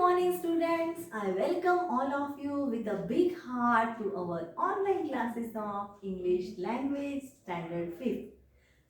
morning, students. I welcome all of you with a big heart to our online classes of English Language Standard 5th.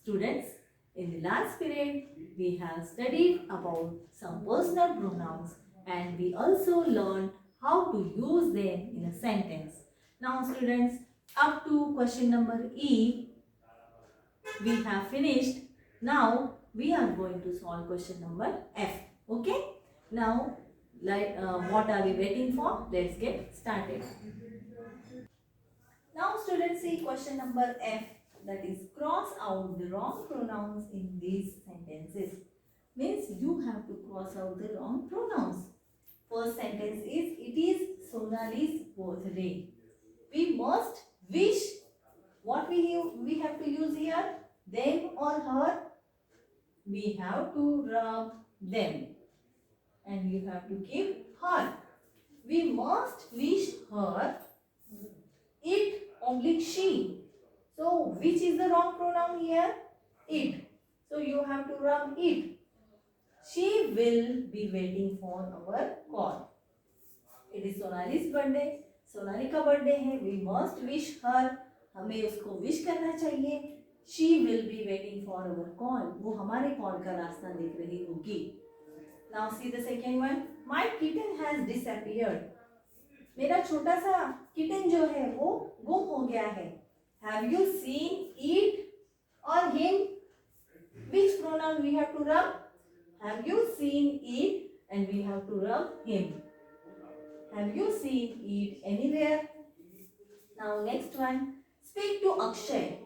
Students, in the last period, we have studied about some personal pronouns and we also learned how to use them in a sentence. Now, students, up to question number E, we have finished. Now, we are going to solve question number F. Okay? Now, what are we waiting for? Let's get started. Now students, see question number F, that is cross out the wrong pronouns in these sentences. Means you have to cross out the wrong pronouns. First sentence is, it is Sonali's birthday. We must wish. What we have to use here? Them or her? We have to rub them. And you have to keep her. We must wish her it oblique she. So which is the wrong pronoun here? It. So you have to rub it. She will be waiting for our call. It is Sonali's birthday. Sonali का birthday है. We must wish her. हमें उसको wish करना चाहिए. She will be waiting for our call. वो हमारे call का रास्ता देख रही होगी. Now see the second one. My kitten has disappeared. मेरा छोटा सा किटन जो है वो गुम हो गया है. Have you seen it or him? Which pronoun we have to rub? Have you seen it and we have to rub him. Have you seen it anywhere? Now next one. Speak to Akshay.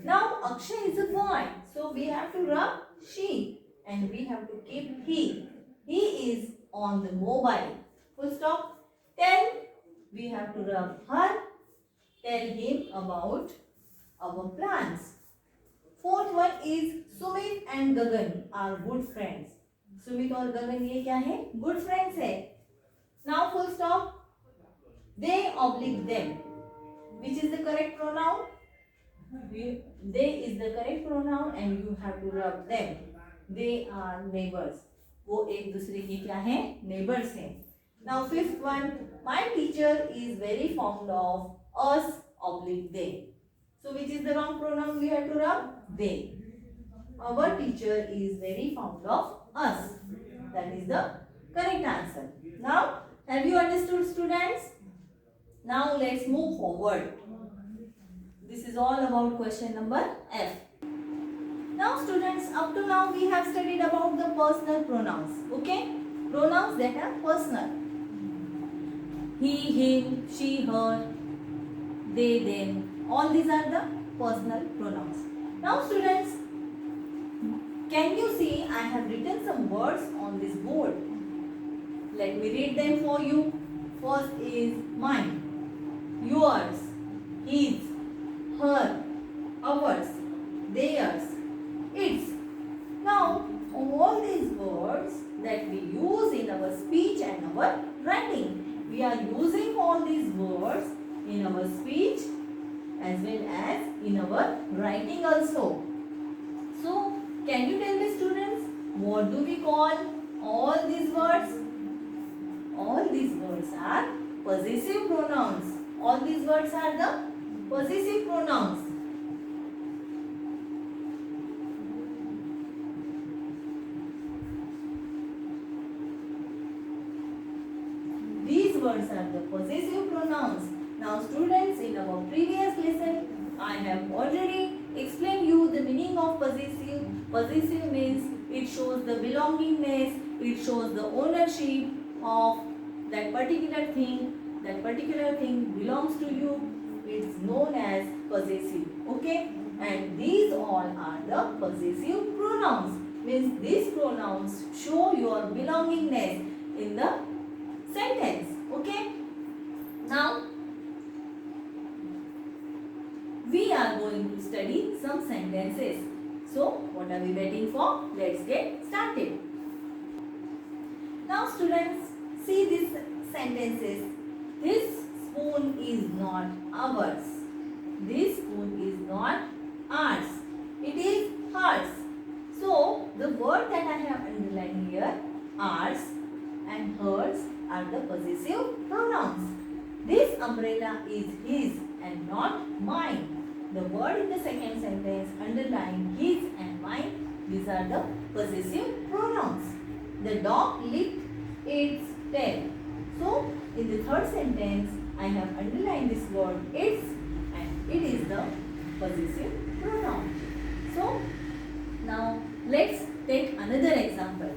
Now Akshay is a boy. So we have to rub she and we have to keep he. He is on the mobile. Full stop. Tell, we have to rub her. Tell him about our plans. Fourth one is Sumit and Gagan are good friends. Sumit और गगन ये क्या है? Good friends है. Now full stop. They oblique them. Which is the correct pronoun? They is the correct pronoun and you have to rub them. They are neighbors. वो एक दूसरे के क्या है? Neighbors हैं. Now fifth one, my teacher is very fond of us oblique they. So which is the wrong pronoun we have to rub? They. Our teacher is very fond of us. That is the correct answer. Now have you understood, students? Now let's move forward. This is all about question number F. Now students, up to now we have studied about the personal pronouns. Okay? Pronouns that are personal. He, him, she, her, they, them. All these are the personal pronouns. Now students, can you see I have written some words on this board. Let me read them for you. First is mine, yours, his, her, ours, theirs, its. Now all these words that we use in our speech and our writing. We are using all these words in our speech as well as in our writing also. So, can you tell me, students, what do we call all these words? All these words are possessive pronouns. All these words are the possessive pronouns. Words are the possessive pronouns. Now students, in our previous lesson, I have already explained you the meaning of possessive. Possessive means it shows the belongingness, it shows the ownership of that particular thing. That particular thing belongs to you. It's known as possessive. Okay? And these all are the possessive pronouns. Means these pronouns show your belongingness in the sentence. Okay? Now, we are going to study some sentences. So, what are we waiting for? Let's get started. Now, students, see these sentences. This spoon is not ours. This spoon is not ours. It is hers. So, the word that I have underlined here, ours, and hers are the possessive pronouns. This umbrella is his and not mine. The word in the second sentence underline his and mine. These are the possessive pronouns. The dog licked its tail. So, in the third sentence, I have underlined this word its and it is the possessive pronoun. So, now let's take another example.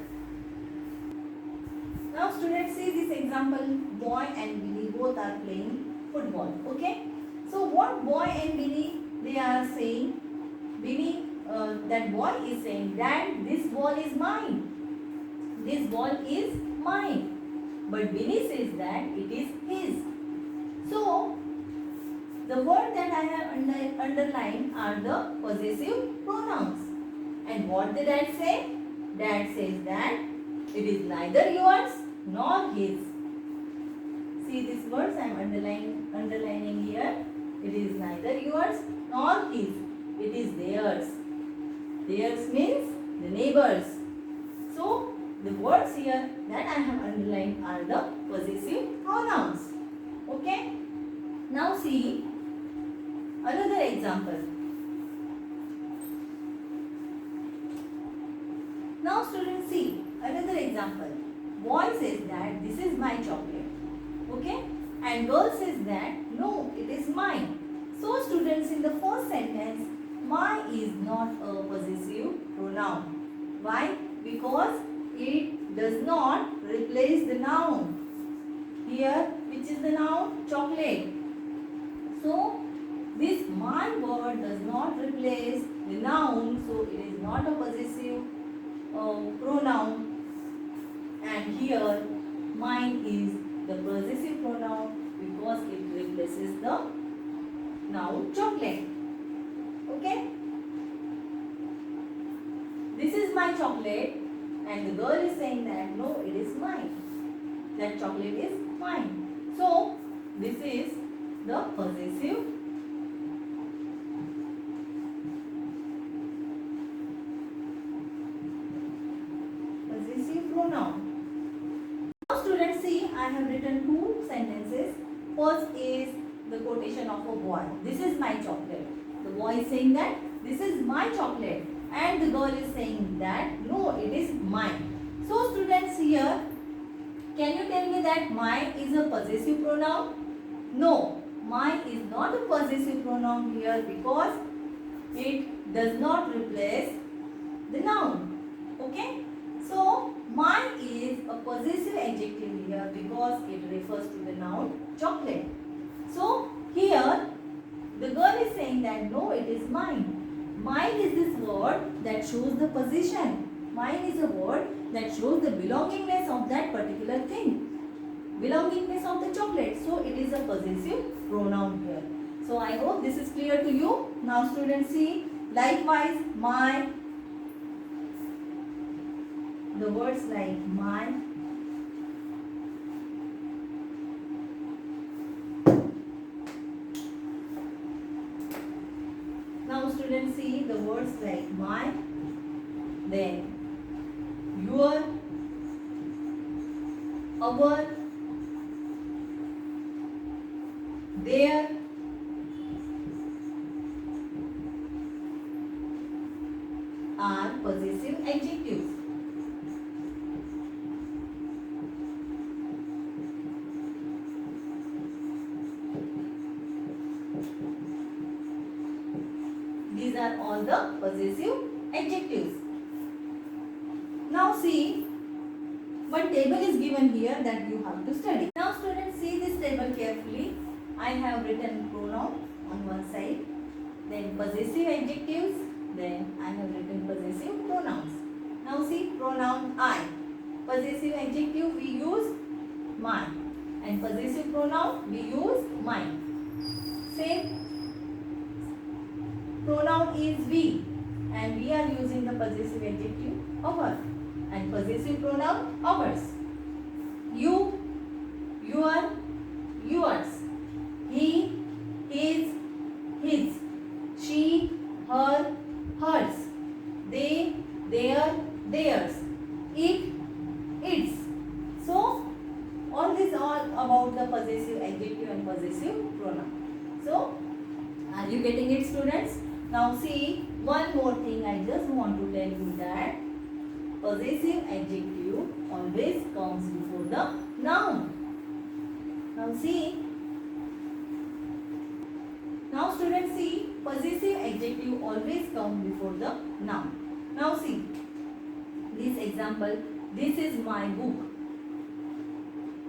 Now students, see this example, boy and Billy both are playing football. Okay. So what boy and Billy, they are saying, Billy, that boy is saying, Dad, this ball is mine. This ball is mine. But Billy says that it is his. So the word that I have underlined are the possessive pronouns. And what did Dad say? Dad says that it is neither yours nor his. See these words I am underlining here. It is neither yours nor his. It is theirs. Theirs means the neighbors. So the words here that I have underlined are the possessive pronouns. Okay. Now see another example. Now students, see another example. Boy says that this is my chocolate. Okay. And girl says that no, it is mine. So students, in the first sentence, my is not a possessive pronoun. Why? Because it does not replace the noun. Here, which is the noun? Chocolate. So this my word does not replace the noun, so it is not a possessive pronoun. And here mine is the possessive pronoun because it replaces the noun chocolate. Okay. This is my chocolate and the girl is saying that no, it is mine. That chocolate is mine. So this is the possessive pronoun. Now students, see I have written two sentences. First is the quotation of a boy. This is my chocolate. The boy is saying that this is my chocolate and the girl is saying that no, it is mine. So students, here can you tell me that mine is a possessive pronoun? No, mine is not a possessive pronoun here because it does not replace the noun. Okay. So mine is a possessive adjective here because it refers to the noun chocolate. So here the girl is saying that no, it is mine. Mine is this word that shows the position. Mine is a word that shows the belongingness of that particular thing. Belongingness of the chocolate. So it is a possessive pronoun here. So I hope this is clear to you. Now students, see likewise my, the words like my, now students, see the words like my, then your, our, their, are possessive adjectives. These are all the possessive adjectives. Now see, one table is given here that you have to study. Now students, see this table carefully. I have written pronoun on one side, then possessive adjectives, then I have written possessive pronouns. Now see pronoun I. Possessive adjective we use my and possessive pronoun we use mine. Same pronoun is we and we are using the possessive adjective our and possessive pronoun ours. You, your, yours. He, his, his. She, her, hers. They, their, theirs. It, its. So about the possessive adjective and possessive pronoun. So, are you getting it, students? Now see, one more thing I just want to tell you that possessive adjective always comes before the noun. Now see, now students see, possessive adjective always comes before the noun. Now see, this example, this is my book.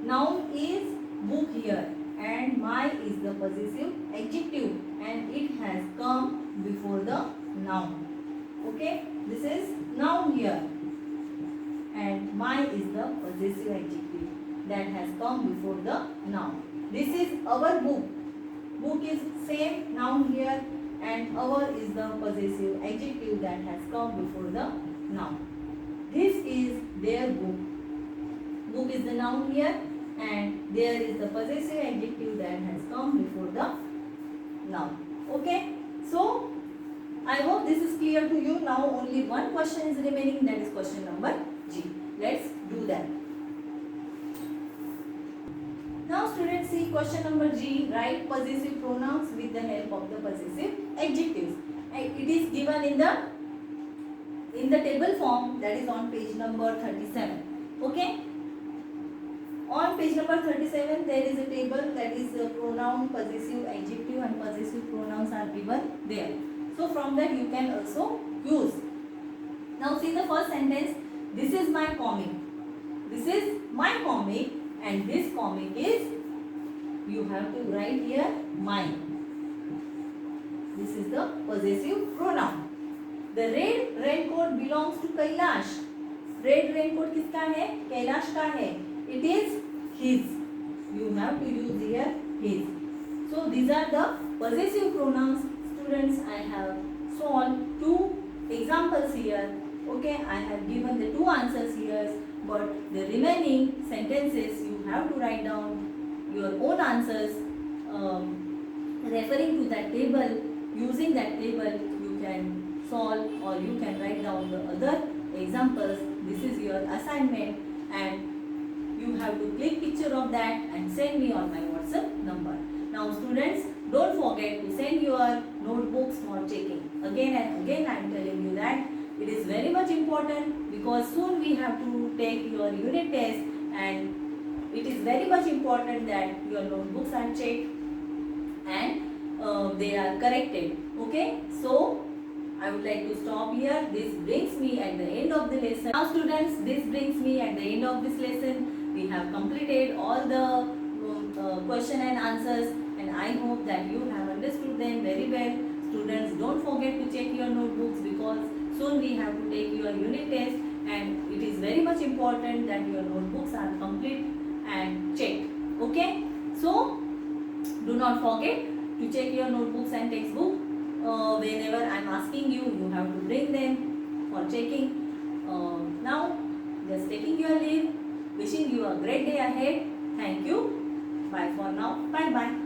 Noun is book here and my is the possessive adjective and it has come before the noun. Okay, this is noun here and my is the possessive adjective that has come before the noun. This is our book. Book is same noun here and our is the possessive adjective that has come before the noun. This is their book. Book is the noun here and there is the possessive adjective that has come before the noun. Okay, so I hope this is clear to you. Now only one question is remaining, that is question number G. Let's do that. Now students, see question number G. Write possessive pronouns with the help of the possessive adjectives. And it is given in the table form, that is on page number 37. Okay. On page number 37, there is a table, that is pronoun, possessive adjective and possessive pronouns are given there. So from that you can also use. Now see the first sentence. This is my comic. This is my comic and this comic is, you have to write here, mine. This is the possessive pronoun. The red raincoat belongs to Kailash. Red raincoat किसका है? कैलाश का है. It is his. You have to use here his. So these are the possessive pronouns. Students, I have solved two examples here. Okay, I have given the two answers here, but the remaining sentences you have to write down your own answers referring to that table. Using that table you can solve or you can write down the other examples. This is your assignment and you have to click picture of that and send me on my WhatsApp number. Now students, don't forget to send your notebooks for checking. Again and again I am telling you that it is very much important because soon we have to take your unit test and it is very much important that your notebooks are checked and they are corrected. Okay, so I would like to stop here. This brings me at the end of the lesson. Now students, this brings me at the end of this lesson. We have completed all the question and answers and I hope that you have understood them very well. Students, don't forget to check your notebooks because soon we have to take your unit test and it is very much important that your notebooks are complete and checked. Okay, so do not forget to check your notebooks and textbook. Whenever I am asking you, you have to bring them for checking. Now, just taking your leave, wishing you a great day ahead. Thank you. Bye for now. Bye bye.